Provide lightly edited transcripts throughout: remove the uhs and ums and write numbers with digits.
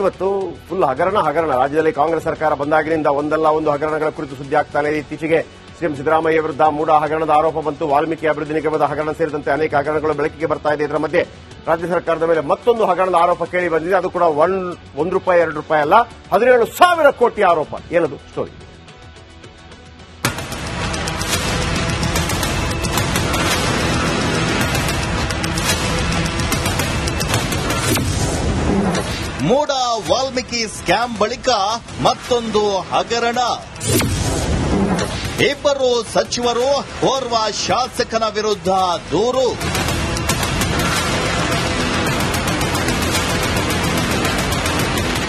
ಇವತ್ತು ಫುಲ್ ಹಗರಣ ರಾಜ್ಯದಲ್ಲಿ ಕಾಂಗ್ರೆಸ್ ಸರ್ಕಾರ ಬಂದಾಗಿನಿಂದ ಒಂದಲ್ಲ ಒಂದು ಹಗರಣಗಳ ಕುರಿತು ಸುದ್ದಿ ಆಗ್ತಾನೆ. ಇತ್ತೀಚೆಗೆ ಸಿಎಂ ಸಿದ್ದರಾಮಯ್ಯ ವಿರುದ್ಧ ಮೂಡ ಹಗರಣದ ಆರೋಪ ಬಂತು. ವಾಲ್ಮೀಕಿ ಅಭಿವೃದ್ಧಿ ನಿಗಮದ ಹಗರಣ ಸೇರಿದಂತೆ ಅನೇಕ ಹಗರಣಗಳು ಬೆಳಕಿಗೆ ಬರ್ತಾ ಇದೆ. ಇದರ ಮಧ್ಯೆ ರಾಜ್ಯ ಸರ್ಕಾರದ ಮೇಲೆ ಮತ್ತೊಂದು ಹಗರಣದ ಆರೋಪ ಕೇಳಿ ಬಂದಿದೆ. ಅದು ಕೂಡ ₹1 ₹2 ಅಲ್ಲ, 17,000 ಕೋಟಿ ಆರೋಪ. ಏನದು ಸ್ಟೋರಿ? ಮೂಡ ವಾಲ್ಮೀಕಿ ಸ್ಕ್ಯಾಮ್ ಬಳಿಕ ಮತ್ತೊಂದು ಹಗರಣ. ಇಬ್ಬರು ಸಚಿವರು, ಓರ್ವ ಶಾಸಕನ ವಿರುದ್ಧ ದೂರು.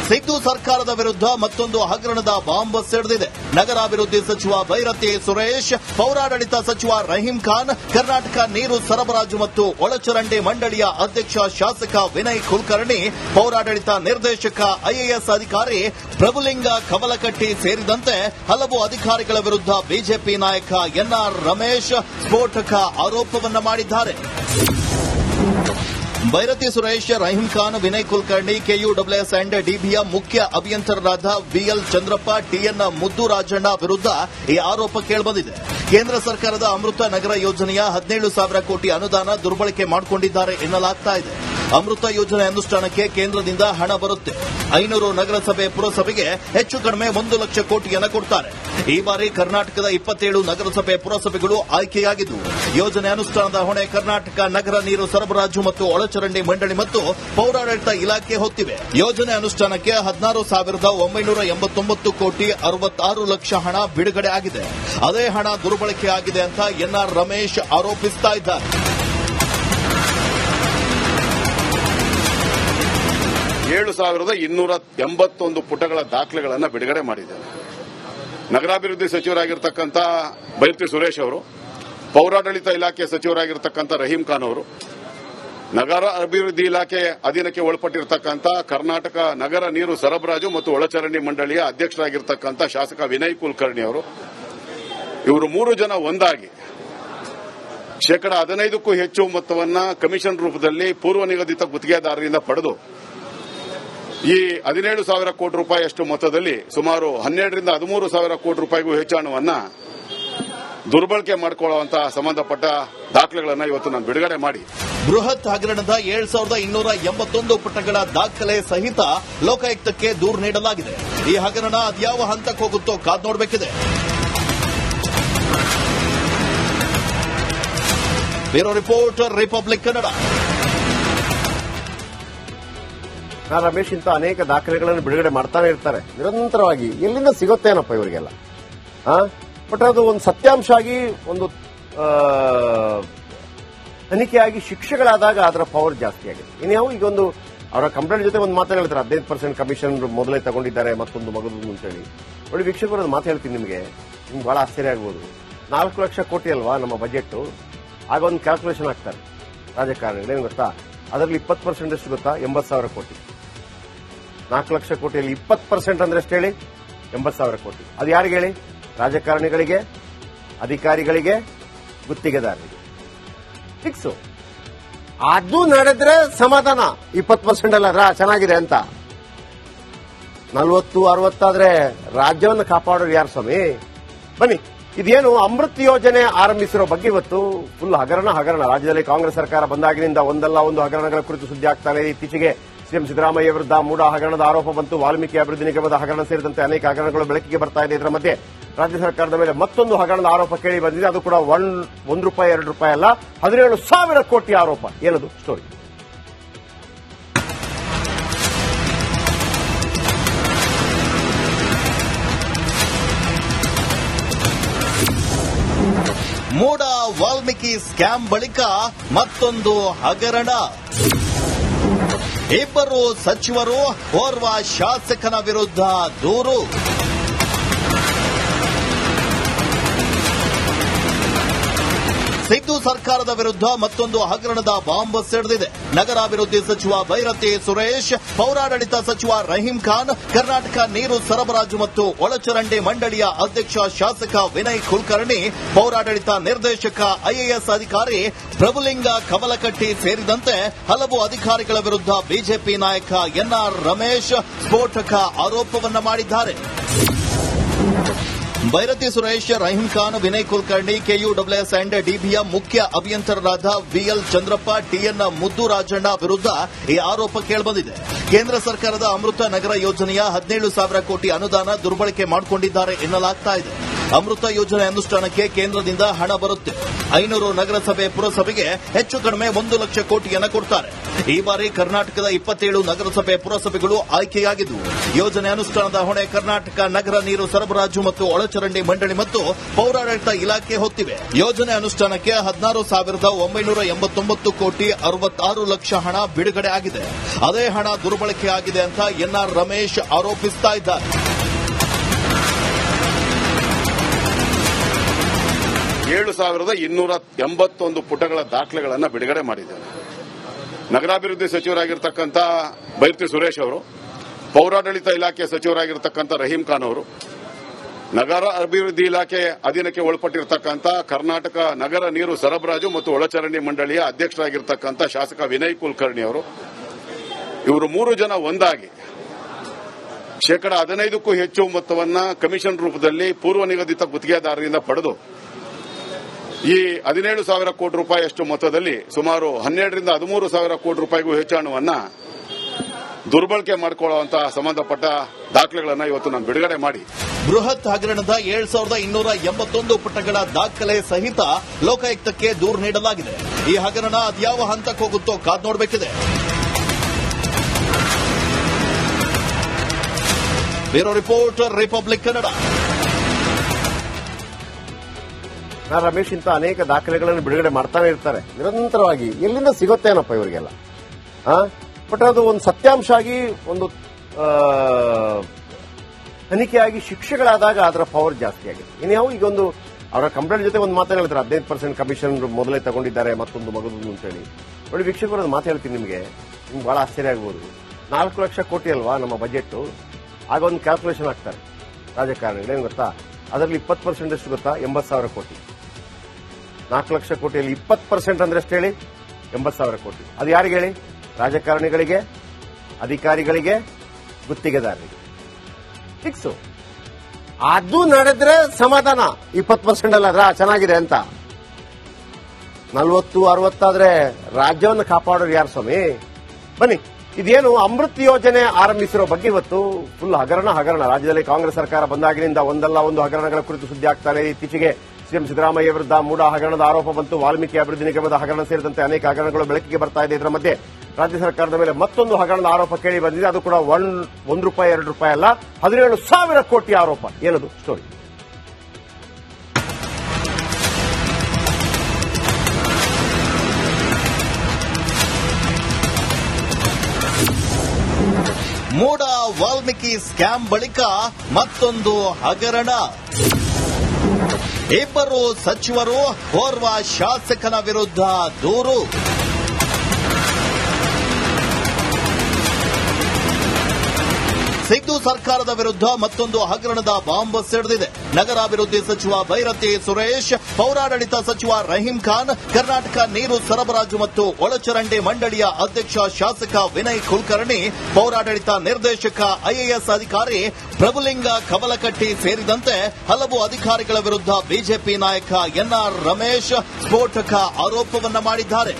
ಸಿದ್ದು ಸರ್ಕಾರದ ವಿರುದ್ಧ ಮತ್ತೊಂದು ಹಗರಣದ ಬಾಂಬ್ ಸಿಡಿದಿದೆ. ನಗರಾಭಿವೃದ್ಧಿ ಸಚಿವ ಬೈರತಿ ಸುರೇಶ್, ಪೌರಾಡಳಿತ ಸಚಿವ ರಹೀಂ ಖಾನ್, ಕರ್ನಾಟಕ ನೀರು ಸರಬರಾಜು ಮತ್ತು ಒಳಚರಂಡಿ ಮಂಡಳಿಯ ಅಧ್ಯಕ್ಷ ಶಾಸಕ ವಿನಯ್ ಕುಲಕರ್ಣಿ, ಪೌರಾಡಳಿತ ನಿರ್ದೇಶಕ ಐಎಎಸ್ ಅಧಿಕಾರಿ ಪ್ರಭುಲಿಂಗ ಕಮಲಕಟ್ಟಿ ಸೇರಿದಂತೆ ಹಲವು ಅಧಿಕಾರಿಗಳ ವಿರುದ್ಧ ಬಿಜೆಪಿ ನಾಯಕ ಎನ್ಆರ್ ರಮೇಶ್ ಸ್ಫೋಟಕ ಆರೋಪವನ್ನ ಮಾಡಿದ್ದಾರೆ. ಬೈರತಿ ಸುರೇಶ್, ರಹೀಂ ಖಾನ್, ವಿನಯ್ ಕುಲಕರ್ಣಿ, ಕೆಯುಡಬ್ಲ್ಯೂಎಸ್ ಅಂಡ್ ಡಿಬಿಯ ಮುಖ್ಯ ಅಭಿಯಂತರರಾದ ಬಿಎಲ್ ಚಂದ್ರಪ್ಪ, ಟಿಎನ್ ಮುದ್ದುರಾಜಣ್ಣ ವಿರುದ್ಧ ಈ ಆರೋಪ ಕೇಳಿಬಂದಿದೆ. ಕೇಂದ್ರ ಸರ್ಕಾರದ ಅಮೃತ ನಗರ ಯೋಜನೆಯ 17,000 ಕೋಟಿ ಅನುದಾನ ದುರ್ಬಳಕೆ ಮಾಡಿಕೊಂಡಿದ್ದಾರೆ ಎನ್ನಲಾಗ್ತಾ ಇದೆ. ಅಮೃತ ಯೋಜನೆ ಅನುಷ್ಠಾನಕ್ಕೆ ಕೇಂದ್ರದಿಂದ ಹಣ ಬರುತ್ತೆ. 500 ನಗರಸಭೆ ಪುರಸಭೆಗೆ ಹೆಚ್ಚು ಕಡಿಮೆ 1 ಲಕ್ಷ ಕೋಟಿಯನ್ನು ಕೊಡ್ತಾರೆ. ಈ ಬಾರಿ ಕರ್ನಾಟಕದ 27 ನಗರಸಭೆ ಪುರಸಭೆಗಳು ಆಯ್ಕೆಯಾಗಿದ್ದು, ಯೋಜನೆ ಅನುಷ್ಠಾನದ ಹೊಣೆ ಕರ್ನಾಟಕ ನಗರ ನೀರು ಸರಬರಾಜು ಮತ್ತು ಒಳಚರಂಡಿ ಮಂಡಳಿ ಮತ್ತು ಪೌರಾಡಳಿತ ಇಲಾಖೆ ಹೊತ್ತಿವೆ. ಯೋಜನೆ ಅನುಷ್ಠಾನಕ್ಕೆ 16,989 ಕೋಟಿ 66 ಲಕ್ಷ ಹಣ ಬಿಡುಗಡೆ ಆಗಿದೆ. ಅದೇ ಹಣ ದುರ್ಬಳಕೆ ಆಗಿದೆ ಅಂತ ಎನ್ಆರ್ ರಮೇಶ್ ಆರೋಪಿಸ್ತಾ ಇದ್ದಾರೆ. 7,281 ಪುಟಗಳ ದಾಖಲೆಗಳನ್ನು ಬಿಡುಗಡೆ ಮಾಡಿದ್ದಾರೆ. ನಗರಾಭಿವೃದ್ಧಿ ಸಚಿವರಾಗಿರ್ತಕ್ಕಂಥ ಬೈರತಿ ಸುರೇಶ್ ಅವರು, ಪೌರಾಡಳಿತ ಇಲಾಖೆ ಸಚಿವರಾಗಿರ್ತಕ್ಕಂಥ ರಹೀಂ ಖಾನ್ ಅವರು, ನಗರ ಅಭಿವೃದ್ಧಿ ಇಲಾಖೆ ಅಧೀನಕ್ಕೆ ಒಳಪಟ್ಟಿರತಕ್ಕಂಥ ಕರ್ನಾಟಕ ನಗರ ನೀರು ಸರಬರಾಜು ಮತ್ತು ಒಳಚರಂಡಿ ಮಂಡಳಿಯ ಅಧ್ಯಕ್ಷರಾಗಿರ್ತಕ್ಕಂಥ ಶಾಸಕ ವಿನಯ್ ಕುಲಕರ್ಣಿ ಅವರು, ಇವರು 3 ಜನ ಒಂದಾಗಿ ₹15ಕ್ಕೂ ಹೆಚ್ಚು ಮೊತ್ತವನ್ನ ಕಮಿಷನ್ ರೂಪದಲ್ಲಿ ಪೂರ್ವ ನಿಗದಿತ ಗುತ್ತಿಗೆದಾರರಿಂದ ಪಡೆದು ಈ 17,000 ಕೋಟಿ ರೂಪಾಯಿಯಷ್ಟು ಮೊತ್ತದಲ್ಲಿ ಸುಮಾರು 12,000 ರಿಂದ 13,000 ಕೋಟಿ ರೂಪಾಯಿಗೂ ಹೆಚ್ಚು ಹಣವನ್ನು ದುರ್ಬಳಕೆ ಮಾಡಿಕೊಳ್ಳುವಂತಹ ಸಂಬಂಧಪಟ್ಟ ದಾಖಲೆಗಳನ್ನು ಇವತ್ತು ನಾನು ಬಿಡುಗಡೆ ಮಾಡಿ ಬೃಹತ್ ಹಗರಣದ 7,281 ಪುಟಗಳ ದಾಖಲೆ ಸಹಿತ ಲೋಕಾಯುಕ್ತಕ್ಕೆ ದೂರು ನೀಡಲಾಗಿದೆ. ಈ ಹಗರಣ ಅದ್ಯಾವ ಹಂತಕ್ಕೆ ಹೋಗುತ್ತೋ ಕಾದ್ ನೋಡಬೇಕಿದೆ. Bureau report, Republic Kannada. Ramesh ಇಂಥ ಅನೇಕ ದಾಖಲೆಗಳನ್ನು ಬಿಡುಗಡೆ ಮಾಡ್ತಾನೆ ಇರ್ತಾರೆ ನಿರಂತರವಾಗಿ. ಎಲ್ಲಿಂದ ಸಿಗುತ್ತೇನಪ್ಪ ಇವರಿಗೆಲ್ಲ? ಬಟ್ ಅದು ಒಂದು ಸತ್ಯಾಂಶ ಆಗಿ ಒಂದು ತನಿಖೆಯಾಗಿ ಶಿಕ್ಷೆಗಳಾದಾಗ ಅದರ ಪವರ್ ಜಾಸ್ತಿ ಆಗಿದೆ. ಇನ್ಯಾವು ಈಗ ಒಂದು ಅವರ ಕಂಪ್ಲೇಂಟ್ ಜೊತೆ ಒಂದು ಮಾತು ಹೇಳ್ತಾರೆ, 15% ಕಮಿಷನ್ ಮೊದಲೇ ತಗೊಂಡಿದ್ದಾರೆ ಮತ್ತೊಂದು ಮಗದು ಅಂತೇಳಿ. ನೋಡಿ ವೀಕ್ಷಕರು, ಒಂದು ಮಾತು ಹೇಳ್ತೀನಿ ನಿಮ್ಗೆ ಬಹಳ ಆಶ್ಚರ್ಯ ಆಗ್ಬೋದು. 4 ಲಕ್ಷ ಕೋಟಿ ಅಲ್ವಾ ನಮ್ಮ ಬಜೆಟ್? ಆಗ ಒಂದು ಕ್ಯಾಲ್ಕುಲೇಷನ್ ಹಾಕ್ತಾರೆ ರಾಜಕಾರಣಿಗಳು. ಏನು ಗೊತ್ತಾ, ಅದರಲ್ಲಿ 20% ಎಷ್ಟು ಗೊತ್ತಾ? 80,000 ಕೋಟಿ. 4 ಲಕ್ಷ ಕೋಟಿಯಲ್ಲಿ 20% ಅಂದ್ರೆ ಎಷ್ಟು ಹೇಳಿ? 80,000 ಕೋಟಿ. ಅದು ಯಾರಿಗೆ ಹೇಳಿ? ರಾಜಕಾರಣಿಗಳಿಗೆ, ಅಧಿಕಾರಿಗಳಿಗೆ, ಗುತ್ತಿಗೆದಾರರಿಗೆ. ಫಿಕ್ಸು. ಅದು ನಡೆದ್ರೆ ಸಮಾಧಾನ. 20% ಅಲ್ಲ ಚೆನ್ನಾಗಿದೆ ಅಂತ. 40-60 ಆದ್ರೆ ರಾಜ್ಯವನ್ನು ಕಾಪಾಡೋರು ಯಾರು ಸ್ವಾಮಿ? ಬನ್ನಿ, ಇದೇನು ಅಮೃತ್ ಯೋಜನೆ ಆರಂಭಿಸಿರೋ ಬಗ್ಗೆ ಇವತ್ತು ಫುಲ್ ಹಗರಣ ರಾಜ್ಯದಲ್ಲಿ ಕಾಂಗ್ರೆಸ್ ಸರ್ಕಾರ ಬಂದಾಗಿನಿಂದ ಒಂದಲ್ಲ ಒಂದು ಹಗರಣಗಳ ಕುರಿತು ಸುದ್ದಿ ಆಗ್ತಾನೆ. ಇತ್ತೀಚೆಗೆ ಸಿಎಂ ಸಿದ್ದರಾಮಯ್ಯ ವಿರುದ್ಧ ಮೂಡ ಹಗರಣದ ಆರೋಪ ಬಂತು. ವಾಲ್ಮೀಕಿ ಅಭಿವೃದ್ಧಿ ನಿಗಮದ ಹಗರಣ ಸೇರಿದಂತೆ ಅನೇಕ ಹಗರಣಗಳು ಬೆಳಕಿಗೆ ಬರ್ತಾ ಇದೆ. ಇದರ ಮಧ್ಯೆ ರಾಜ್ಯ ಸರ್ಕಾರದ ಮೇಲೆ ಮತ್ತೊಂದು ಹಗರಣದ ಆರೋಪ ಕೇಳಿ ಬಂದಿದೆ. ಅದು ಕೂಡ ₹1 ₹2 ಅಲ್ಲ, 17,000 ಕೋಟಿ ಆರೋಪ. ಏನದು ಸ್ಟೋರಿ? ಮೂಡ ವಾಲ್ಮೀಕಿ ಸ್ಕ್ಯಾಮ್ ಬಳಿಕ ಮತ್ತೊಂದು ಹಗರಣ. ಇಬ್ಬರು ಸಚಿವರು, ಓರ್ವ ಶಾಸಕನ ವಿರುದ್ಧ ದೂರು. ಸಿದ್ದು ಸರ್ಕಾರದ ವಿರುದ್ಧ ಮತ್ತೊಂದು ಹಗರಣದ ಬಾಂಬ್ ಸಿಡಿದಿದೆ. ನಗರಾಭಿವೃದ್ಧಿ ಸಚಿವ ಬೈರತಿ ಸುರೇಶ್, ಪೌರಾಡಳಿತ ಸಚಿವ ರಹೀಂ ಖಾನ್, ಕರ್ನಾಟಕ ನೀರು ಸರಬರಾಜು ಮತ್ತು ಒಳಚರಂಡಿ ಮಂಡಳಿಯ ಅಧ್ಯಕ್ಷ ಶಾಸಕ ವಿನಯ್ ಕುಲಕರ್ಣಿ, ಪೌರಾಡಳಿತ ನಿರ್ದೇಶಕ ಐಎಎಸ್ ಅಧಿಕಾರಿ ಪ್ರಭುಲಿಂಗ ಕಮಲಕಟ್ಟಿ ಸೇರಿದಂತೆ ಹಲವು ಅಧಿಕಾರಿಗಳ ವಿರುದ್ಧ ಬಿಜೆಪಿ ನಾಯಕ ಎನ್ಆರ್ ರಮೇಶ್ ಸ್ಫೋಟಕ ಆರೋಪವನ್ನ ಮಾಡಿದ್ದಾರೆ. ಬೈರತಿ ಸುರೇಶ್, ರಹೀಂ ಖಾನ್, ವಿನಯ್ ಕುಲಕರ್ಣಿ, ಕೆಯುಡಬ್ಲ್ಯೂಎಸ್ ಅಂಡ್ ಡಿಬಿಯ ಮುಖ್ಯ ಅಭಿಯಂತರರಾದ ವಿಎಲ್ ಚಂದ್ರಪ್ಪ, ಟಿಎನ್ ಮುದ್ದುರಾಜಣ್ಣ ವಿರುದ್ಧ ಈ ಆರೋಪ ಕೇಳಿಬಂದಿದೆ. ಕೇಂದ್ರ ಸರ್ಕಾರದ ಅಮೃತ ನಗರ ಯೋಜನೆಯ 17,000 ಕೋಟಿ ಅನುದಾನ ದುರ್ಬಳಕೆ ಮಾಡಿಕೊಂಡಿದ್ದಾರೆ ಎನ್ನಲಾಗ್ತಾ ಇದೆ. ಅಮೃತ ಯೋಜನೆ ಅನುಷ್ಠಾನಕ್ಕೆ ಕೇಂದ್ರದಿಂದ ಹಣ ಬರುತ್ತೆ. 500 ನಗರಸಭೆ ಪುರಸಭೆಗೆ ಹೆಚ್ಚು ಕಡಿಮೆ 1 ಲಕ್ಷ ಕೋಟಿಯನ್ನು ಕೊಡ್ತಾರೆ. ಈ ಬಾರಿ ಕರ್ನಾಟಕದ 27 ನಗರಸಭೆ ಪುರಸಭೆಗಳು ಆಯ್ಕೆಯಾಗಿದ್ದವು. ಯೋಜನೆ ಅನುಷ್ಠಾನದ ಹೊಣೆ ಕರ್ನಾಟಕ ನಗರ ನೀರು ಸರಬರಾಜು ಮತ್ತು ಒಳಚರಂಡಿ ಮಂಡಳಿ ಮತ್ತು ಪೌರಾಡಳಿತ ಇಲಾಖೆ ಹೊತ್ತಿವೆ. ಯೋಜನೆ ಅನುಷ್ಠಾನಕ್ಕೆ 16,989 ಕೋಟಿ 66 ಲಕ್ಷ ಹಣ ಬಿಡುಗಡೆ ಆಗಿದೆ. ಅದೇ ಹಣ ದುರ್ಬಳಕೆ ಆಗಿದೆ ಅಂತ ಎನ್ಆರ್ ರಮೇಶ್ ಆರೋಪಿಸ್ತಾ ಇದ್ದಾರೆ. 7,281 ಪುಟಗಳ ದಾಖಲೆಗಳನ್ನು ಬಿಡುಗಡೆ ಮಾಡಿದ್ದಾರೆ. ನಗರಾಭಿವೃದ್ಧಿ ಸಚಿವರಾಗಿರ್ತಕ್ಕಂಥ ಬೈರತಿ ಸುರೇಶ್ ಅವರು, ಪೌರಾಡಳಿತ ಇಲಾಖೆ ಸಚಿವರಾಗಿರ್ತಕ್ಕಂಥ ರಹೀಂ ಖಾನ್ ಅವರು, ನಗರ ಅಭಿವೃದ್ಧಿ ಇಲಾಖೆ ಅಧೀನಕ್ಕೆ ಒಳಪಟ್ಟಿರತಕ್ಕಂಥ ಕರ್ನಾಟಕ ನಗರ ನೀರು ಸರಬರಾಜು ಮತ್ತು ಒಳಚರಂಡಿ ಮಂಡಳಿಯ ಅಧ್ಯಕ್ಷರಾಗಿರ್ತಕ್ಕಂಥ ಶಾಸಕ ವಿನಯ್ ಕುಲಕರ್ಣಿ ಅವರು, ಇವರು 3 ಜನ ಒಂದಾಗಿ ಶೇಕಡಾ 15ಕ್ಕೂ ಹೆಚ್ಚು ಮೊತ್ತವನ್ನ ಕಮಿಷನ್ ರೂಪದಲ್ಲಿ ಪೂರ್ವ ನಿಗದಿತ ಗುತ್ತಿಗೆದಾರರಿಂದ ಪಡೆದು ಈ 17,000 ಕೋಟಿ ರೂಪಾಯಿಯಷ್ಟು ಮೊತ್ತದಲ್ಲಿ ಸುಮಾರು 12ರಿಂದ 13,000 ಕೋಟಿ ರೂಪಾಯಿಗೂ ಹೆಚ್ಚು ಹಣವನ್ನು ದುರ್ಬಳಕೆ ಮಾಡಿಕೊಳ್ಳುವಂತಹ ಸಂಬಂಧಪಟ್ಟ ದಾಖಲೆಗಳನ್ನು ಇವತ್ತು ನಾನು ಬಿಡುಗಡೆ ಮಾಡಿ ಬೃಹತ್ ಹಗರಣದ 7,281 ಪುಟಗಳ ದಾಖಲೆ ಸಹಿತ ಲೋಕಾಯುಕ್ತಕ್ಕೆ ದೂರು ನೀಡಲಾಗಿದೆ. ಈ ಹಗರಣ ಅದ್ಯಾವ ಹಂತಕ್ಕೆ ಹೋಗುತ್ತೋ ಕಾದ್ ನೋಡಬೇಕಿದೆ. Bureau report, Republic Kannada. Ramesh ಇಂಥ ಅನೇಕ ದಾಖಲೆಗಳನ್ನು ಬಿಡುಗಡೆ ಮಾಡ್ತಾನೆ ಇರ್ತಾರೆ ನಿರಂತರವಾಗಿ. ಎಲ್ಲಿಂದ ಸಿಗುತ್ತೇನಪ್ಪ ಇವರಿಗೆಲ್ಲ? ಬಟ್ ಅದು ಒಂದು ಸತ್ಯಾಂಶ ಆಗಿ ಒಂದು ತನಿಖೆಯಾಗಿ ಶಿಕ್ಷೆಗಳಾದಾಗ ಅದರ ಪವರ್ ಜಾಸ್ತಿ ಆಗಿದೆ. ಇನ್ಯಾವು ಈಗೊಂದು ಅವರ ಕಂಪ್ಲೇಂಟ್ ಜೊತೆ ಒಂದು ಮಾತನ್ನು ಹೇಳ್ತಾರೆ, 15% ಕಮಿಷನ್ ಮೊದಲೇ ತಗೊಂಡಿದ್ದಾರೆ ಮತ್ತೊಂದು ಮಗದೊಂದು ಅಂತೇಳಿ. ನೋಡಿ ವೀಕ್ಷಕರು, ಅದು ಮಾತು ಹೇಳ್ತೀನಿ ನಿಮಗೆ ಬಹಳ ಆಶ್ಚರ್ಯ ಆಗ್ಬೋದು. 4 ಲಕ್ಷ ಕೋಟಿ ಅಲ್ವಾ ನಮ್ಮ ಬಜೆಟ್? ಆಗ ಒಂದು ಕ್ಯಾಲ್ಕುಲೇಷನ್ ಹಾಕ್ತಾರೆ ರಾಜಕಾರಣಿಗಳೇನು ಗೊತ್ತಾ? ಅದರಲ್ಲಿ 20% ಎಷ್ಟು ಗೊತ್ತಾ? 80,000 ಕೋಟಿ. 4 ಲಕ್ಷ ಕೋಟಿಯಲ್ಲಿ 20% ಅಂದ್ರೆ ಎಷ್ಟು ಹೇಳಿ? 80,000 ಕೋಟಿ. ಅದು ಯಾರಿಗೆ ಹೇಳಿ? ರಾಜಕಾರಣಿಗಳಿಗೆ, ಅಧಿಕಾರಿಗಳಿಗೆ, ಗುತ್ತಿಗೆದಾರರಿಗೆ. ಫಿಕ್ಸು. ಅದು ನಡೆದ್ರೆ ಸಮಾಧಾನ. 20% ಅಲ್ಲ ಚೆನ್ನಾಗಿದೆ ಅಂತ. 40-60 ಆದ್ರೆ ರಾಜ್ಯವನ್ನು ಕಾಪಾಡೋರು ಯಾರು ಸ್ವಾಮಿ? ಬನ್ನಿ, ಇದೇನು ಅಮೃತ್ ಯೋಜನೆ ಆರಂಭಿಸಿರೋ ಬಗ್ಗೆ ಇವತ್ತು ಫುಲ್ ಹಗರಣ. ರಾಜ್ಯದಲ್ಲಿ ಕಾಂಗ್ರೆಸ್ ಸರ್ಕಾರ ಬಂದಾಗಿನಿಂದ ಒಂದಲ್ಲ ಒಂದು ಹಗರಣಗಳ ಕುರಿತು ಸುದ್ದಿ ಆಗ್ತಾರೆ. ಇತ್ತೀಚೆಗೆ ಸಿಎಂ ಸಿದ್ದರಾಮಯ್ಯ ವಿರುದ್ಧ ಮೂಡ ಹಗರಣದ ಆರೋಪ ಬಂತು. ವಾಲ್ಮೀಕಿ ಅಭಿವೃದ್ಧಿ ನಿಗಮದ ಹಗರಣ ಸೇರಿದಂತೆ ಅನೇಕ ಹಗರಣಗಳು ಬೆಳಕಿಗೆ ಬರ್ತಾ ಇದೆ. ಇದರ ಮಧ್ಯೆ ರಾಜ್ಯ ಸರ್ಕಾರದ ಮೇಲೆ ಮತ್ತೊಂದು ಹಗರಣದ ಆರೋಪ ಕೇಳಿ ಬಂದಿದೆ. ಅದು ಕೂಡ ₹1, ₹2 ಅಲ್ಲ, 17,000 ಕೋಟಿ ಆರೋಪ. ಏನದು ಸ್ಟೋರಿ? ಮೂಡ ವಾಲ್ಮೀಕಿ ಸ್ಕ್ಯಾಮ್ ಬಳಿಕ ಮತ್ತೊಂದು ಹಗರಣ. 2 ಸಚಿವರು, ಓರ್ವ ಶಾಸಕನ ವಿರುದ್ಧ ದೂರು. ಸಿದ್ದು ಸರ್ಕಾರದ ವಿರುದ್ಧ ಮತ್ತೊಂದು ಹಗರಣದ ಬಾಂಬ್ ಸಿಡಿದಿದೆ. ನಗರಾಭಿವೃದ್ಧಿ ಸಚಿವ ಬೈರತಿ ಸುರೇಶ್, ಪೌರಾಡಳಿತ ಸಚಿವ ರಹೀಂ ಖಾನ್, ಕರ್ನಾಟಕ ನೀರು ಸರಬರಾಜು ಮತ್ತು ಒಳಚರಂಡಿ ಮಂಡಳಿಯ ಅಧ್ಯಕ್ಷ ಶಾಸಕ ವಿನಯ್ ಕುಲಕರ್ಣಿ, ಪೌರಾಡಳಿತ ನಿರ್ದೇಶಕ ಐಎಎಸ್ ಅಧಿಕಾರಿ ಪ್ರಭುಲಿಂಗ ಕಮಲಕಟ್ಟಿ ಸೇರಿದಂತೆ ಹಲವು ಅಧಿಕಾರಿಗಳ ವಿರುದ್ಧ ಬಿಜೆಪಿ ನಾಯಕ ಎನ್ಆರ್ ರಮೇಶ್ ಸ್ಫೋಟಕ ಆರೋಪವನ್ನ ಮಾಡಿದ್ದಾರೆ.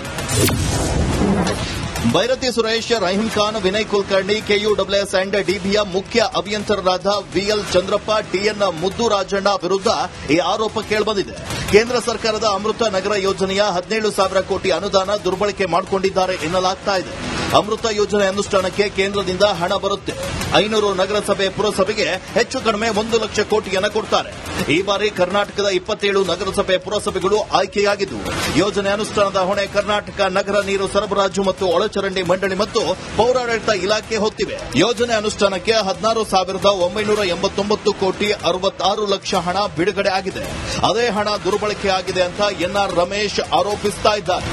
ಬೈರತಿ ಸುರೇಶ್, ರಹೀಂ ಖಾನ್, ವಿನಯ್ ಕುಲಕರ್ಣಿ, ಕೆಯುಡಬ್ಲ್ಯೂಎಸ್ ಅಂಡ್ ಡಿಬಿಯ ಮುಖ್ಯ ಅಭಿಯಂತರರಾದ ವಿಎಲ್ ಚಂದ್ರಪ್ಪ, ಟಿಎನ್ ಮುದ್ದುರಾಜಣ್ಣ ವಿರುದ್ಧ ಈ ಆರೋಪ ಕೇಳಿಬಂದಿದೆ. ಕೇಂದ್ರ ಸರ್ಕಾರದ ಅಮೃತ ನಗರ ಯೋಜನೆಯ 17,000 ಕೋಟಿ ಅನುದಾನ ದುರ್ಬಳಕೆ ಮಾಡಿಕೊಂಡಿದ್ದಾರೆ ಎನ್ನಲಾಗ್ತಾ ಇದೆ. ಅಮೃತ ಯೋಜನೆ ಅನುಷ್ಠಾನಕ್ಕೆ ಕೇಂದ್ರದಿಂದ ಹಣ ಬರುತ್ತೆ. 500 ನಗರಸಭೆ ಪುರಸಭೆಗೆ ಹೆಚ್ಚು ಕಡಿಮೆ 1 ಲಕ್ಷ ಕೋಟಿಯನ್ನು ಕೊಡ್ತಾರೆ. ಈ ಬಾರಿ ಕರ್ನಾಟಕದ 27 ನಗರಸಭೆ ಪುರಸಭೆಗಳು ಆಯ್ಕೆಯಾಗಿದ್ದವು. ಯೋಜನೆ ಅನುಷ್ಠಾನದ ಹೊಣೆ ಕರ್ನಾಟಕ ನಗರ ನೀರು ಸರಬರಾಜು ಮತ್ತು ಒಳಚರಂಡಿ ಒಳಚರಂಡಿ ಮಂಡಳಿ ಮತ್ತು ಪೌರಾಡಳಿತ ಇಲಾಖೆ ಹೊತ್ತಿವೆ. ಯೋಜನೆ ಅನುಷ್ಠಾನಕ್ಕೆ 16,989 ಕೋಟಿ 66 ಲಕ್ಷ ಹಣ ಬಿಡುಗಡೆ ಆಗಿದೆ. ಅದೇ ಹಣ ದುರ್ಬಳಕೆ ಆಗಿದೆ ಅಂತ ಎನ್ಆರ್ ರಮೇಶ್ ಆರೋಪಿಸ್ತಾ ಇದ್ದಾರೆ.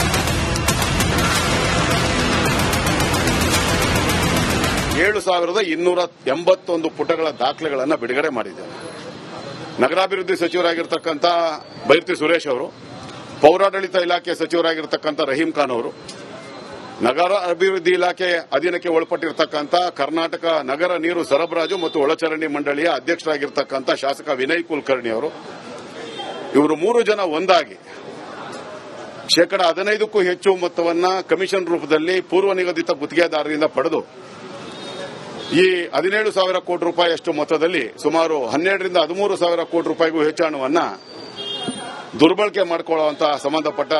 7,281 ಪುಟಗಳ ದಾಖಲೆಗಳನ್ನು ಬಿಡುಗಡೆ ಮಾಡಿದೆ. ನಗರಾಭಿವೃದ್ಧಿ ಸಚಿವರಾಗಿರ್ತಕ್ಕಂಥ ಬೈರತಿ ಸುರೇಶ್ ಅವರು, ಪೌರಾಡಳಿತ ಇಲಾಖೆ ಸಚಿವರಾಗಿರ್ತಕ್ಕಂಥ ರಹೀಂ ಖಾನ್ ಅವರು, ನಗರ ಅಭಿವೃದ್ಧಿ ಇಲಾಖೆ ಅಧೀನಕ್ಕೆ ಒಳಪಟ್ಟಿರತಕ್ಕಂಥ ಕರ್ನಾಟಕ ನಗರ ನೀರು ಸರಬರಾಜು ಮತ್ತು ಒಳಚರಂಡಿ ಮಂಡಳಿಯ ಅಧ್ಯಕ್ಷರಾಗಿರ್ತಕ್ಕಂಥ ಶಾಸಕ ವಿನಯ್ ಕುಲಕರ್ಣಿ ಅವರು, ಇವರು 3 ಜನ ಒಂದಾಗಿ ಶೇಕಡಾ 15ಕ್ಕೂ ಹೆಚ್ಚು ಮೊತ್ತವನ್ನ ಕಮಿಷನ್ ರೂಪದಲ್ಲಿ ಪೂರ್ವ ನಿಗದಿತ ಗುತ್ತಿಗೆದಾರರಿಂದ ಪಡೆದು ಈ 17,000 ಕೋಟಿ ರೂಪಾಯಿಯಷ್ಟು ಮೊತ್ತದಲ್ಲಿ ಸುಮಾರು 12ರಿಂದ 13,000 ಕೋಟಿ ರೂಪಾಯಿಗೂ ಹೆಚ್ಚು ಹಣವನ್ನು ದುರ್ಬಳಕೆ ಮಾಡಿಕೊಳ್ಳುವಂತಹ ಸಂಬಂಧಪಟ್ಟ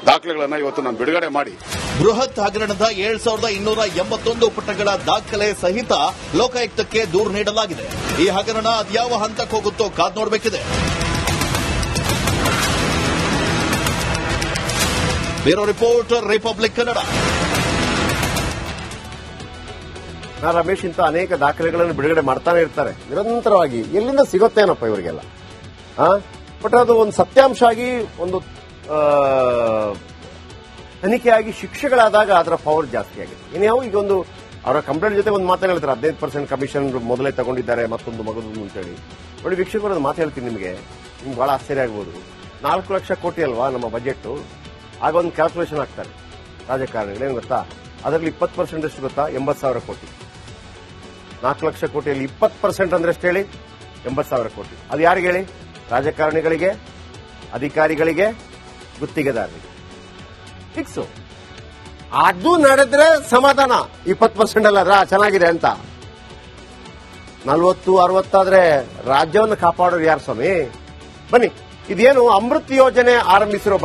ದಾಖಲೆಗಳನ್ನು ಇವತ್ತು ನಾನು ಬಿಡುಗಡೆ ಮಾಡಿ ಬೃಹತ್ ಹಗರಣದ 7,281 ಪುಟಗಳ ದಾಖಲೆ ಸಹಿತ ಲೋಕಾಯುಕ್ತಕ್ಕೆ ದೂರು ನೀಡಲಾಗಿದೆ. ಈ ಹಗರಣ ಅದ್ಯಾವ ಹಂತಕ್ಕೆ ಹೋಗುತ್ತೋ ಕಾದ್ ನೋಡಬೇಕಿದೆ. Bureau report, Republic Kannada. Ramesh ಇಂಥ ಅನೇಕ ದಾಖಲೆಗಳನ್ನು ಬಿಡುಗಡೆ ಮಾಡ್ತಾನೆ ಇರ್ತಾರೆ ನಿರಂತರವಾಗಿ. ಎಲ್ಲಿಂದ ಸಿಗುತ್ತೇನಪ್ಪ ಇವರಿಗೆಲ್ಲ? ಬಟ್ ಅದು ಒಂದು ಸತ್ಯಾಂಶ ಆಗಿ ಒಂದು ತನಿಖೆಯಾಗಿ ಶಿಕ್ಷೆಗಳಾದಾಗ ಅದರ ಪವರ್ ಜಾಸ್ತಿ ಆಗಿದೆ. ಇನ್ಯಾವು ಈಗ ಒಂದು ಅವರ ಕಂಪ್ಲೇಂಟ್ ಜೊತೆ ಒಂದು ಮಾತನ್ನು ಹೇಳ್ತಾರೆ, 15% ಕಮಿಷನ್ ಮೊದಲೇ ತಗೊಂಡಿದ್ದಾರೆ ಮತ್ತೊಂದು ಮಗದೊಂದು ಅಂತೇಳಿ. ನೋಡಿ ವೀಕ್ಷಕರು, ಒಂದು ಮಾತು ಹೇಳ್ತೀನಿ ನಿಮಗೆ ಬಹಳ ಆಶ್ಚರ್ಯ ಆಗ್ಬೋದು. 4 ಲಕ್ಷ ಕೋಟಿ ಅಲ್ವಾ ನಮ್ಮ ಬಜೆಟ್? ಆಗ ಒಂದು ಕ್ಯಾಲ್ಕುಲೇಷನ್ ಆಗ್ತಾರೆ ರಾಜಕಾರಣಿಗಳೇನು ಗೊತ್ತಾ? ಅದರಲ್ಲಿ 20% ಎಷ್ಟು ಗೊತ್ತಾ? 80,000 ಕೋಟಿ. 4 ಲಕ್ಷ ಕೋಟಿಯಲ್ಲಿ 20% ಅಂದ್ರೆ ಎಷ್ಟು ಹೇಳಿ? 80,000 ಕೋಟಿ. ಅದು ಯಾರಿಗೆ ಹೇಳಿ? ರಾಜಕಾರಣಿಗಳಿಗೆ, ಅಧಿಕಾರಿಗಳಿಗೆ, ಗುತ್ತಿಗೆದಾರರಿಗೆ. ಫಿಕ್ಸು. ಅದು ನಡೆದ್ರೆ ಸಮಾಧಾನ. 20% ಅಲ್ಲ ಚೆನ್ನಾಗಿದೆ ಅಂತ. 40-60 ಆದ್ರೆ ರಾಜ್ಯವನ್ನು ಕಾಪಾಡೋರು ಯಾರು ಸ್ವಾಮಿ? ಬನ್ನಿ, ಇದೇನು ಅಮೃತ್ ಯೋಜನೆ ಆರಂಭಿಸಿರೋ ಬಗ್ಗೆ